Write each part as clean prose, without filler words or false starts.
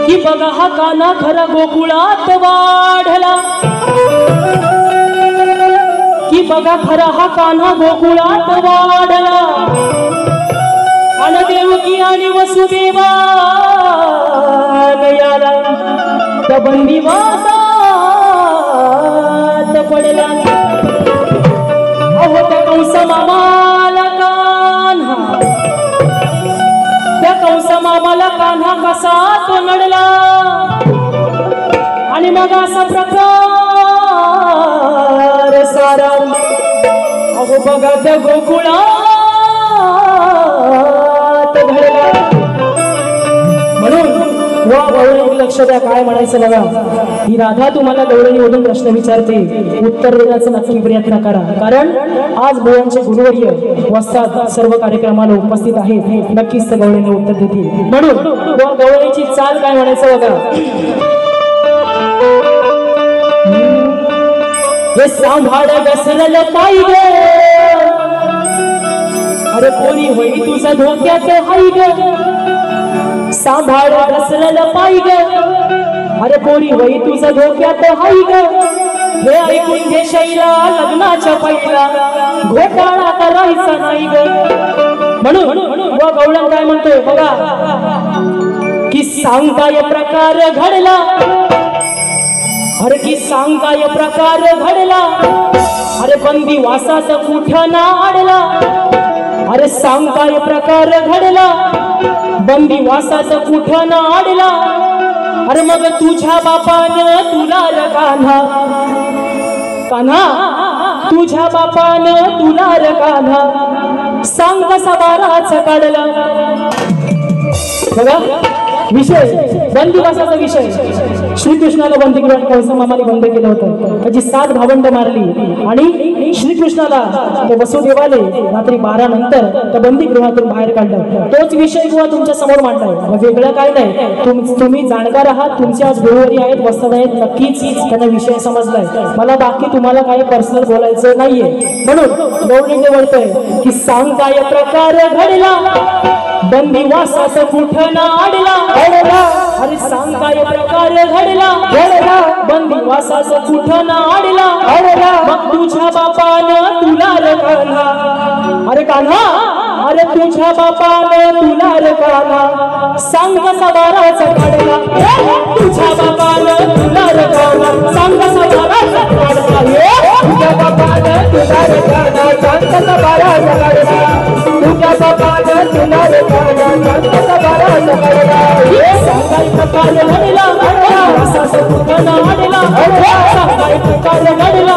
की बघा हा काना खरा गोकुळात वाढला, की बघा खरा हा कान्हा गोकुळात वाढला, आणि देवकी आणि वसुदेवा याला त्या बंदिवासात पडला। अहो त्या कंस मामाला कान्हा, त्या कंस मामाला कान्हा कसा तो नडला, आणि मग असा प्रकार सारा अहो बघा त्या गोकुळात घडला। म्हणून वा गवळणी लक्ष द्या, काय म्हणायचं बघा। ही राधा तुम्हाला गवळणीमधून प्रश्न विचारते, उत्तर देण्याचा नक्की प्रयत्न करा, कारण आज भुवनचे गुरुवर्य वस्ताद सर्व कार्यक्रमाला उपस्थित आहेत, नक्कीच ते गवळणी उत्तर देतील। म्हणून वा गवळणीची चाल काय म्हणायचं बघा। हे सांभाळ घसरलं पाहिजे, अरे पोरी होई तुझा धोक्यात हाय ग, सांभाळ घसरलं पाहिजे, अरे पोरी होई तुझा धोक्यात हाय ग। हे ऐकून घे शैला लग्नाच्या पहिला घोटाळा करायचा नाही ग। म्हणून व गवळण काय म्हणतोय बघा, की सांगाय प्रकार घडला, अरे की सांगाय प्रकार घडला, अरे बंदी वासात कुठं ना अडला, अरे सांगाय प्रकार घडला, बंदी वासात कुठं ना अडला, अरे मग तुझ्या बापानं तुला र कान्हा, कान्हा तुझ्या बापानं तुला र कान्हा सांग कसा बाराचा काढला। बघा विषय बंदिवासाचा विषय, श्रीकृष्णाला बंदी करून कंस मामाने बंद केलं होतं, त्याची 7 भावंड मारली, आणि श्रीकृष्णाला त्या वसुदेवाने रात्री 12 नंतर त्या बंदीगृहातून बाहेर काढलं। तोच विषय किंवा तुमच्या समोर मांडलाय, वेगळं काय नाही। तुम्ही जाणकार आहात, तुमचे आज गुरुवारी आहेत, वस्ताद आहेत, नक्कीच त्यांना विषय समजलाय। मला बाकी तुम्हाला काही पर्सनल बोलायचं नाहीये। म्हणून गवळणी बोलतोय की सांग काय प्रकार घडला, बंदिवासात कुठं ना अडला, अरे सांग काय प्रकार घडला, बंदिवासात कुठं ना अडला, मग तुझ्या बापानं तुला र कान्हा, अरे कान्हा अरे तुझ्या बापानं तुला र कान्हा सांग कसा बाराचा काढला, तुझ्या बापानं तुला र कान्हा सांग कसा बाराचा काढला, तुझ्या बापानं तुला र कान्हा सांग कसा बाराचा काढला, तुझ्या बापानं तुला र कान्हा सांग कसा बाराचा काढला। सांगाय प्रकार घडला, वासात कुठं ना अडला, सांगाय प्रकार घडला,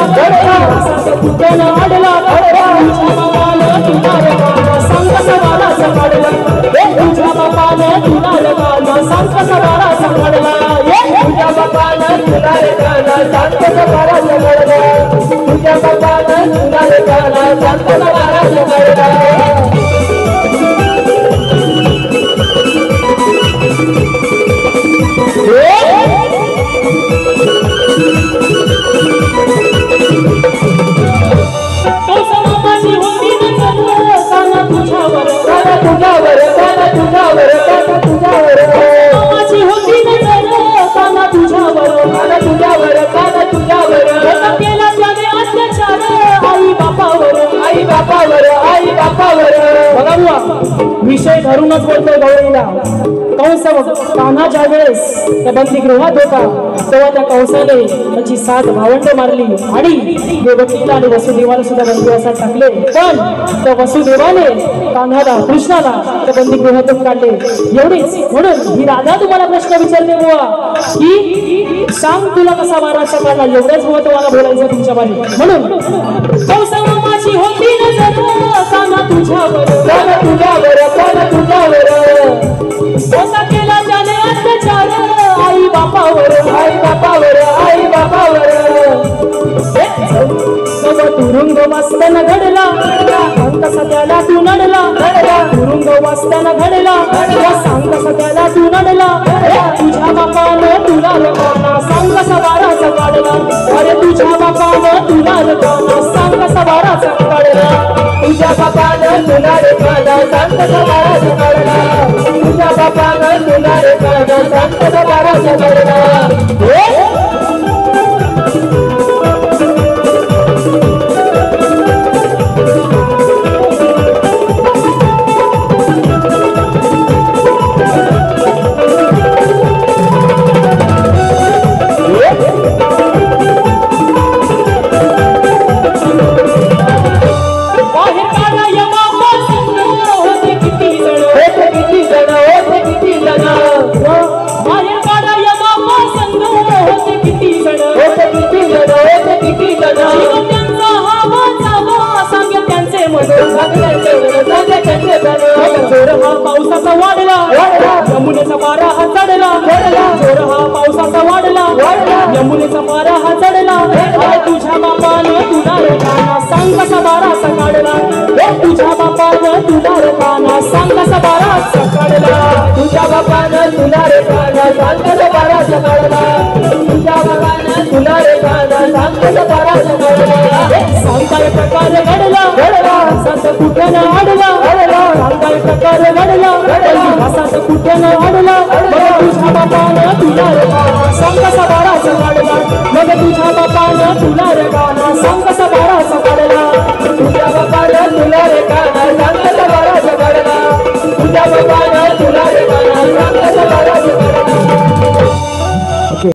वासात कुठं ना अडला, तुझ्या बापानं तुला र कान्हा सांग कसा बाराचा काढला, तुझ्या बापानं तुला र कान्हा सांग कसा बाराचा काढला, तुझ्या बापानं तुला र कान्हा सांग कसा बाराचा काढला, तुझ्या बापानं तुला र कान्हा सांग कसा बाराचा काढला। विषय धरूनच बोलतोय गवळणीला। कंस कान्हा ज्या वेळेस त्या बंदीगृहात होता तेव्हा त्या कंसाने त्याची 7 भावंड मारली, आणि देवकीला आणि वसुदेवाला सुद्धा बंदिवासात टाकले, पण त्या वसुदेवाने कान्हाला कृष्णाला त्या बंदीगृहातून काढले। एवढीच। म्हणून ही राधा तुम्हाला प्रश्न विचारते बुवा, की सांग तुला कसा बाराचा काढला, एवढंच बुवा तुम्हाला बोलायचं तुमच्या बारी। म्हणून कंस मामाची होती नजर कान्हा तुझ्यावर, कान्हा तुझ्यावर, कान्हा तुझ्यावर, होता केला त्याने अत्याचार आई बापावर, आई बापावर, आई बापावर, तुरुंग वाचताना घडला, सांग कसा त्याला तू नडला, तुरुंग वाचताना घडला, सांग कसा त्याला तू नडला, तुझ्या बापानं तुला र कान्हा सांग कसा बाराचा काढला, अरे तुझ्या बापानं तुला र कान्हा सांग कसा बाराचा काढला, तुझ्या बापानं तुला र कान्हा सांग कसा बाराचा काढला, तुझ्या बापानं तुला र कान्हा सांग कसा बाराचा जोर हा पावसाचा वाढला यमुनेचा पारा हा चढला तुझ्या बापानं तुला रे काना सांग कसा बाराचा काढला तुझ्या बापानं तुला रे काना सांग कसा बाराचा काढला तुझ्या बापानं तुला रे काना सांग कसा बाराचा काढला तुझ्या बापानं तुला रे काना सांग कसा बाराचा काढला सांग काय प्रकार घडला सात कुठे न अडला सांग काय प्रकार घडला सात कुठे न अडला तुझ्या बापा